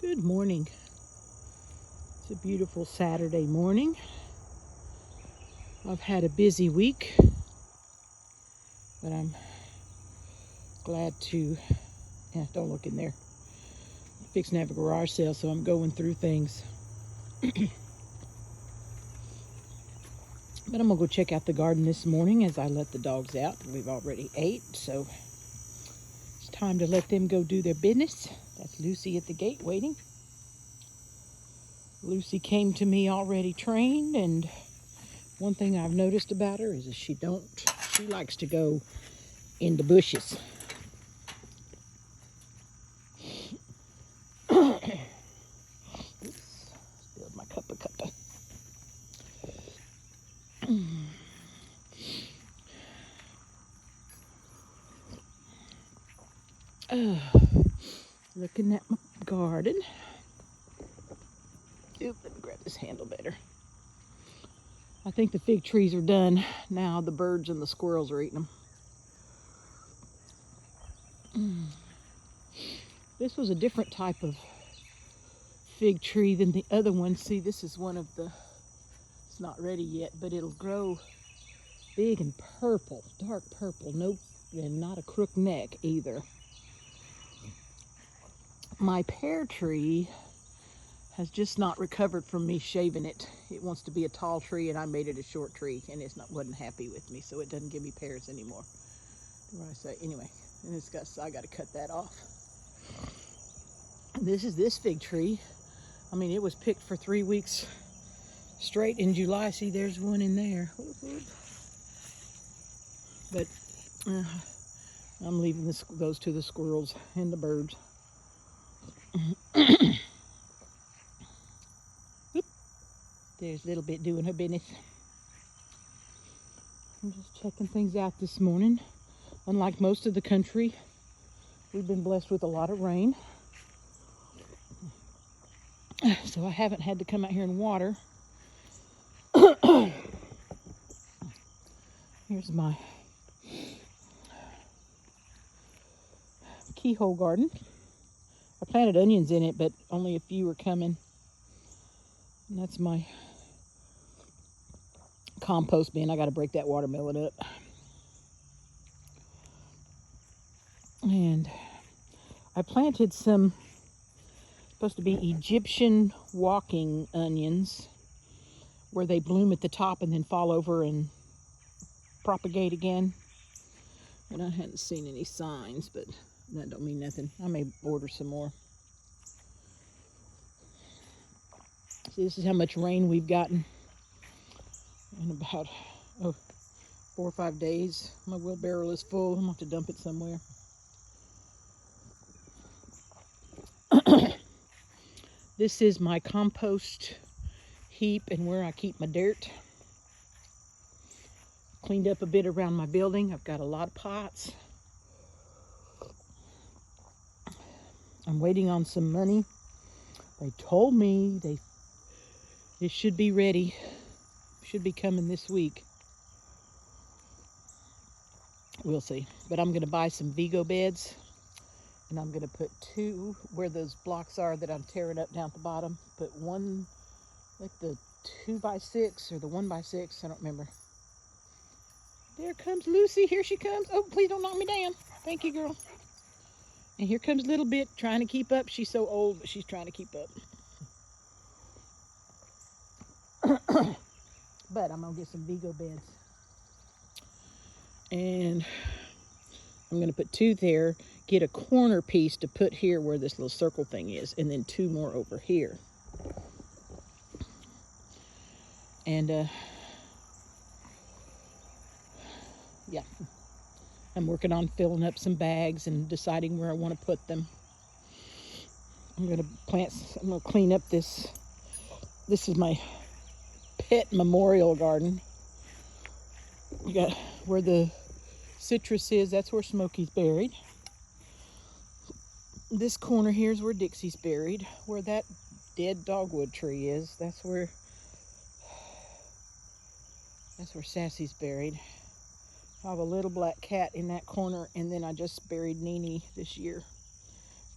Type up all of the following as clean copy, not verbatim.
Good morning. It's a beautiful Saturday morning. I've had a busy week, but I'm glad to, don't look in there. I'm fixing to have a garage sale, so I'm going through things. But I'm gonna go check out the garden this morning as I let the dogs out. We've already ate, so it's time to let them go do their business. That's Lucy at the gate waiting. Lucy came to me already trained, and one thing I've noticed about her is that she likes to go in the bushes. Oops, spilled my cuppa. Looking at my garden. Oop, let me grab this handle better. I think the fig trees are done. Now the birds and the squirrels are eating them. This was a different type of fig tree than the other one. See, this is one of the, it's not ready yet, but it'll grow big and purple, dark purple. Nope, and not a crook neck either. My pear tree has just not recovered from me shaving it. It wants to be a tall tree, and I made it a short tree, and wasn't happy with me, so it doesn't give me pears anymore. What do I say? Anyway, and I got to cut that off. This is this fig tree. I mean, it was picked for 3 weeks straight in July. See, there's one in there. But I'm leaving those to the squirrels and the birds. There's Little Bit doing her business. I'm just checking things out this morning. Unlike most of the country, we've been blessed with a lot of rain. So I haven't had to come out here and water. Here's my Keyhole Garden. I planted onions in it, but only a few are coming. And that's my compost bin. I got to break that watermelon up. And I planted some supposed to be Egyptian walking onions, where they bloom at the top and then fall over and propagate again. And I hadn't seen any signs, but that don't mean nothing. I may order some more. See, this is how much rain we've gotten in about 4 or 5 days. My wheelbarrow is full. I'm going to have to dump it somewhere. This is my compost heap and where I keep my dirt. Cleaned up a bit around my building. I've got a lot of pots. I'm waiting on some money. They told me it should be ready. Should be coming this week. We'll see. But I'm going to buy some Vigo beds. And I'm going to put 2 where those blocks are that I'm tearing up down at the bottom. Put one, like the 2x6 or the 1x6. I don't remember. There comes Lucy. Here she comes. Oh, please don't knock me down. Thank you, girl. And here comes Little Bit trying to keep up. She's so old, but she's trying to keep up. But I'm going to get some Vigo beds. And I'm going to put 2 there. Get a corner piece to put here where this little circle thing is. And then 2 more over here. And, yeah. I'm working on filling up some bags and deciding where I want to put them. I'm going to clean up this. This is my pet memorial garden. You got where the citrus is, that's where Smokey's buried. This corner here is where Dixie's buried. Where that dead dogwood tree is, that's where Sassy's buried. I have a little black cat in that corner, and then I just buried Nene this year.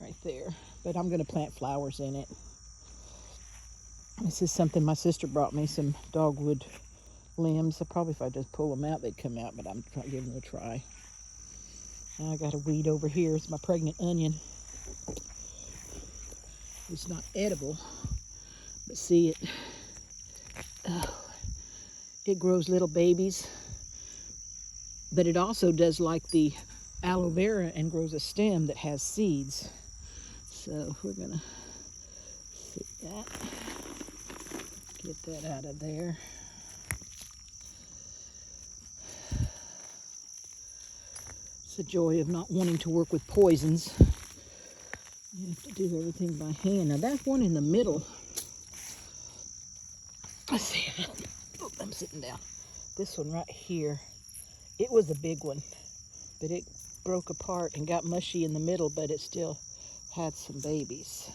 right there. But I'm going to plant flowers in it. This is something my sister brought me, some dogwood limbs. So probably if I just pull them out, they'd come out, but I'm trying to give them a try. Now I got a weed over here. It's my pregnant onion. It's not edible, but see it. It grows little babies, but it also does like the aloe vera and grows a stem that has seeds. So we're gonna see that. Get that out of there. It's the joy of not wanting to work with poisons. You have to do everything by hand. Now that one in the middle, let's see. Oh, I'm sitting down. This one right here, it was a big one, but it broke apart and got mushy in the middle, but it still had some babies.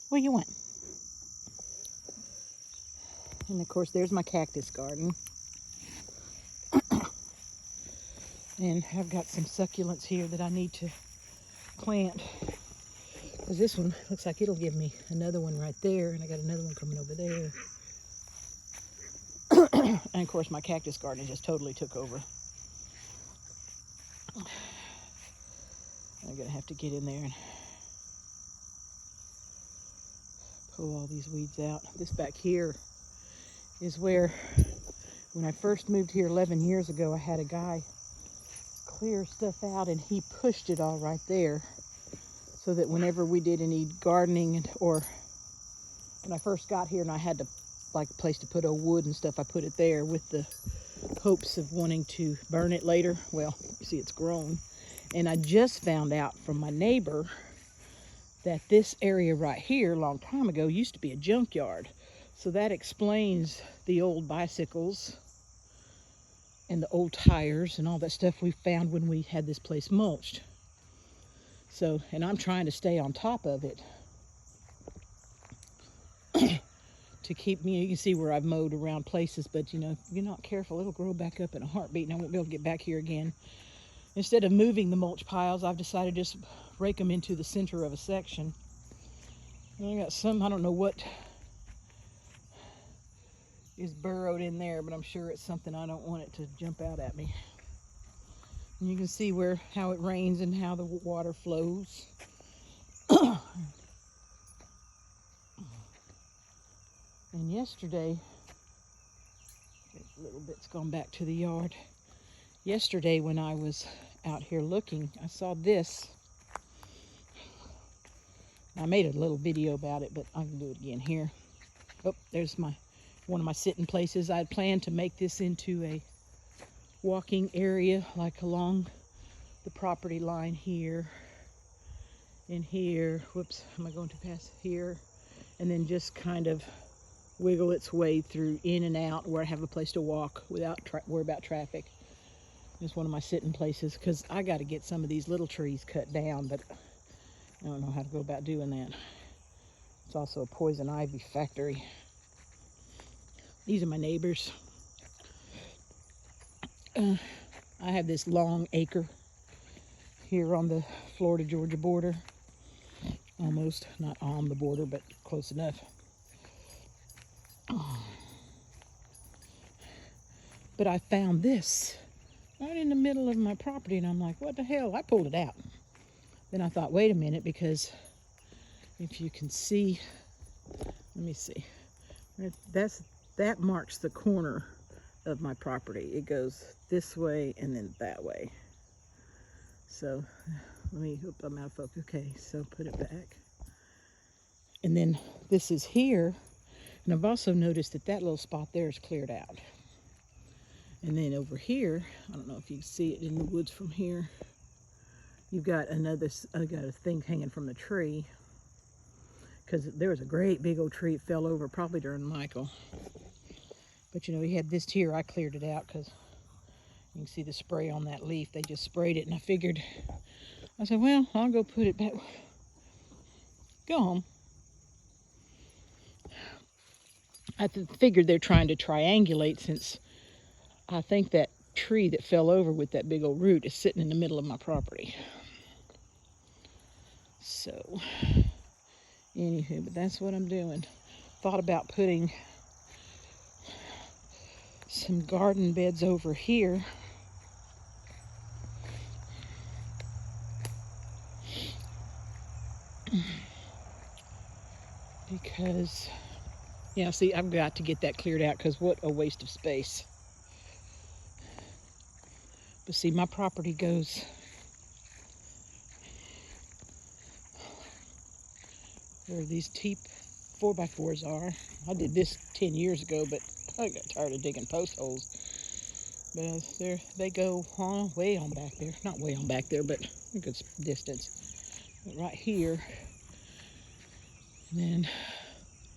What do you want? And of course, there's my cactus garden. And I've got some succulents here that I need to plant. Because this one looks like it'll give me another one right there. And I got another one coming over there. And of course, my cactus garden just totally took over. I'm going to have to get in there and pull all these weeds out. This back here is where, when I first moved here 11 years ago, I had a guy clear stuff out and he pushed it all right there so that whenever we did any gardening, or when I first got here and I had to like a place to put old wood and stuff, I put it there with the hopes of wanting to burn it later. Well, you see it's grown. And I just found out from my neighbor that this area right here a long time ago used to be a junkyard. So that explains the old bicycles and the old tires and all that stuff we found when we had this place mulched. So, and I'm trying to stay on top of it to keep me, you can see where I've mowed around places, but you know, if you're not careful, it'll grow back up in a heartbeat and I won't be able to get back here again. Instead of moving the mulch piles, I've decided to just rake them into the center of a section. And I got some, I don't know what is burrowed in there, but I'm sure it's something I don't want it to jump out at me. And you can see how it rains and how the water flows. And yesterday, a little bit's gone back to the yard. Yesterday when I was out here looking, I saw this. I made a little video about it, but I can do it again here. Oh, there's one of my sitting places. I had planned to make this into a walking area, like along the property line here and here. Whoops, am I going too fast? Here. And then just kind of wiggle its way through in and out where I have a place to walk without worry about traffic. It's one of my sitting places because I got to get some of these little trees cut down, but I don't know how to go about doing that. It's also a poison ivy factory. These are my neighbors. I have this long acre here on the Florida-Georgia border. Almost, not on the border, but close enough. But I found this right in the middle of my property, and I'm like, what the hell? I pulled it out. Then I thought, wait a minute, because if you can see, let me see, that marks the corner of my property. It goes this way and then that way. So I'm out of focus. Okay, so put it back. And then this is here, and I've also noticed that little spot there is cleared out. And then over here, I don't know if you can see it in the woods from here, you've got I got a thing hanging from the tree, because there was a great big old tree. It fell over probably during Michael. But you know, we had this here. I cleared it out because you can see the spray on that leaf. They just sprayed it, and I figured, I said, well, I'll go put it back. Go home. I figured they're trying to triangulate, since I think that tree that fell over with that big old root is sitting in the middle of my property. So, anywho, but that's what I'm doing. Thought about putting some garden beds over here. Because, yeah, see, I've got to get that cleared out because what a waste of space. But see, my property goes where these T 4x4s are. I did this 10 years ago, but I got tired of digging post holes. But they go way on back there. Not way on back there, but a good distance. But right here, and then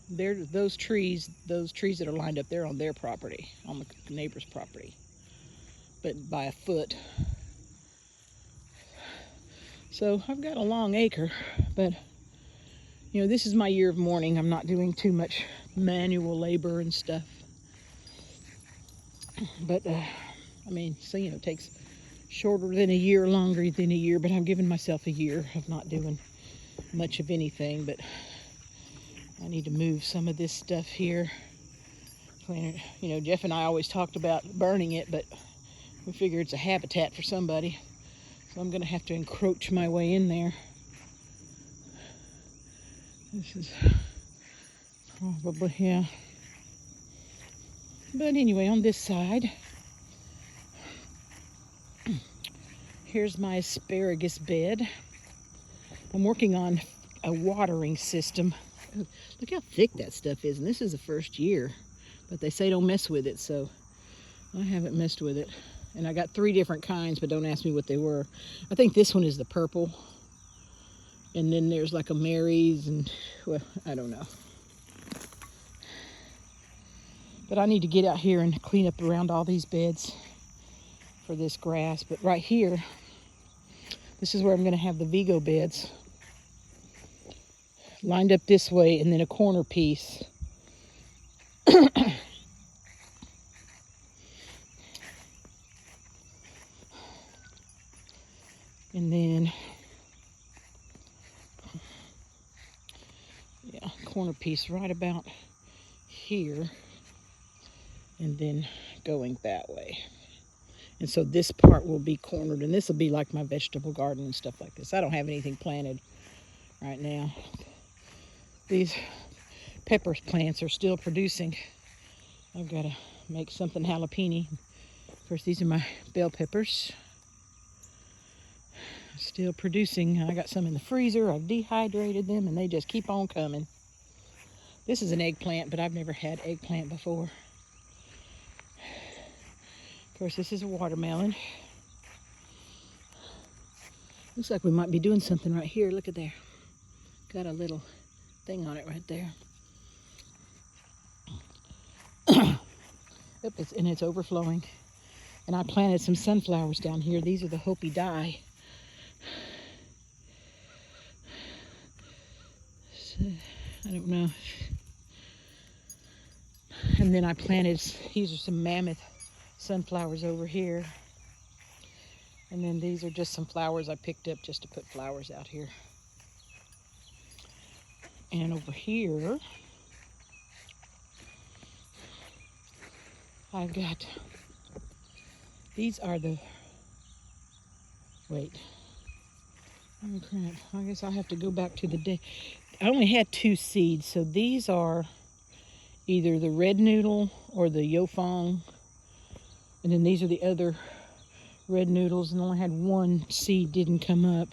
there, those trees that are lined up there on their property, on the neighbor's property, but by a foot. So I've got a long acre, but you know, this is my year of mourning. I'm not doing too much manual labor and stuff. But, I mean, so, you know, it takes shorter than a year, longer than a year, but I'm giving myself a year of not doing much of anything. But I need to move some of this stuff here. You know, Jeff and I always talked about burning it, but we figure it's a habitat for somebody. So I'm going to have to encroach my way in there. This is probably, yeah. But anyway, on this side, here's my asparagus bed. I'm working on a watering system. Look how thick that stuff is, and this is the first year. But they say don't mess with it, so I haven't messed with it. And I got 3 different kinds, but don't ask me what they were. I think this one is the purple. And then there's like a Mary's and, well, I don't know. But I need to get out here and clean up around all these beds for this grass. But right here, this is where I'm going to have the Vigo beds lined up this way, and then a corner piece. And then, yeah, corner piece right about here, and then going that way. And so this part will be cornered, and this will be like my vegetable garden and stuff like this. I don't have anything planted right now. These pepper plants are still producing. I've got to make something jalapeno. Of course, these are my bell peppers. Still producing. I got some in the freezer. I've dehydrated them, and they just keep on coming. This is an eggplant, but I've never had eggplant before. Of course, this is a watermelon. Looks like we might be doing something right here. Look at there. Got a little thing on it right there. Yep, it's overflowing. And I planted some sunflowers down here. These are the Hopi Dye. So, I don't know. And then I planted, these are some mammoth sunflowers over here. And then these are just some flowers I picked up just to put flowers out here. And over here, I've got, these are the, wait, oh crap, I guess I'll have to go back to the day. I only had 2 seeds, so these are either the red noodle or the yofong. And then these are the other red noodles, and I only had 1 seed didn't come up.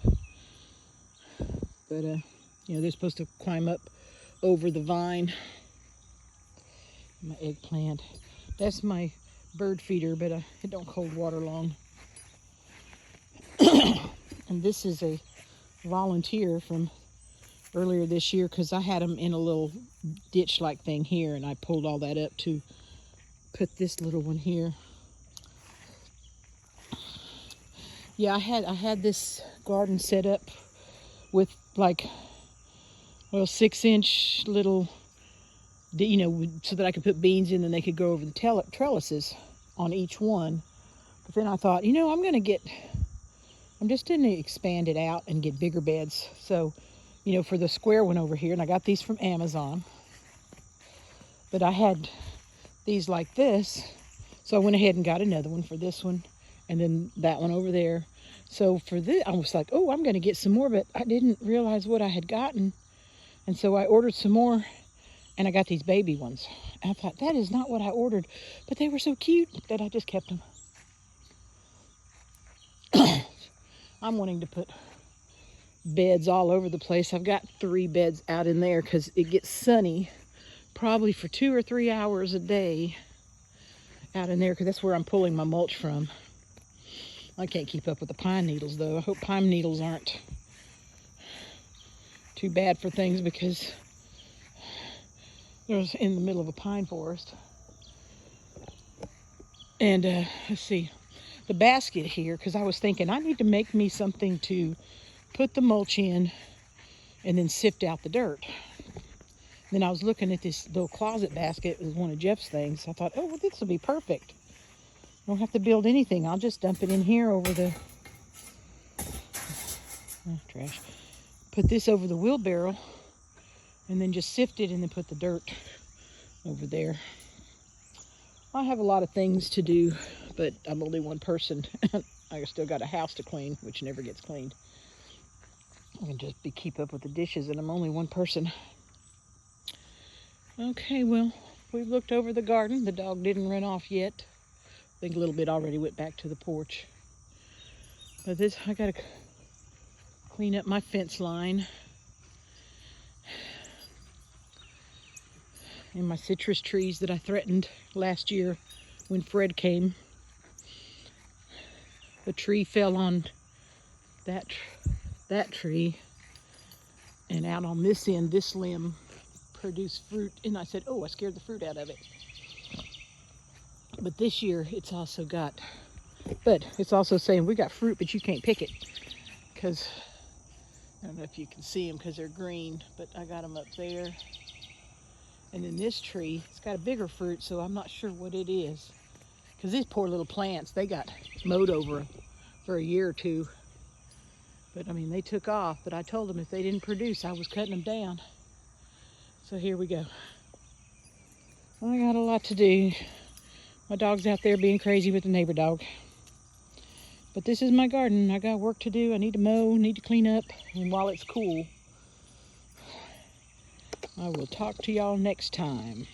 But, you know, they're supposed to climb up over the vine. My eggplant. That's my bird feeder, but it don't hold water long. And this is a volunteer from earlier this year, because I had them in a little ditch-like thing here, and I pulled all that up to put this little one here. Yeah, I had this garden set up with like, well, 6-inch little, you know, so that I could put beans in and they could go over the trellises on each one. But then I thought, you know, I'm just going to expand it out and get bigger beds. So you know, for the square one over here, and I got these from Amazon. But I had these like this, so I went ahead and got another one for this one, and then that one over there. So for this, I was like, oh, I'm going to get some more, but I didn't realize what I had gotten. And so I ordered some more, and I got these baby ones. And I thought, that is not what I ordered, but they were so cute that I just kept them. I'm wanting to put beds all over the place. I've got 3 beds out in there because it gets sunny probably for 2 or 3 hours a day out in there, because that's where I'm pulling my mulch from. I can't keep up with the pine needles though. I hope pine needles aren't too bad for things, because there's in the middle of a pine forest. And let's see, the basket here, because I was thinking I need to make me something to put the mulch in and then sift out the dirt. Then I was looking at this little closet basket. It was one of Jeff's things. I thought, oh, well, this will be perfect. I don't have to build anything. I'll just dump it in here over the trash. Put this over the wheelbarrow and then just sift it and then put the dirt over there. I have a lot of things to do, but I'm only one person. I still got a house to clean, which never gets cleaned. I can just keep up with the dishes, and I'm only one person. Okay, well, we've looked over the garden. The dog didn't run off yet. I think a little bit already went back to the porch. But this, I gotta clean up my fence line. And my citrus trees that I threatened last year when Fred came. The tree fell on that tree, and out on this end, this limb produced fruit, and I said, oh, I scared the fruit out of it. But this year it's also saying we got fruit, but you can't pick it, because I don't know if you can see them because they're green, but I got them up there. And then this tree, it's got a bigger fruit, so I'm not sure what it is, because these poor little plants, they got mowed over for a year or two. But I mean, they took off, but I told them if they didn't produce, I was cutting them down. So here we go. I got a lot to do. My dog's out there being crazy with the neighbor dog. But this is my garden. I got work to do. I need to mow, need to clean up. And while it's cool, I will talk to y'all next time.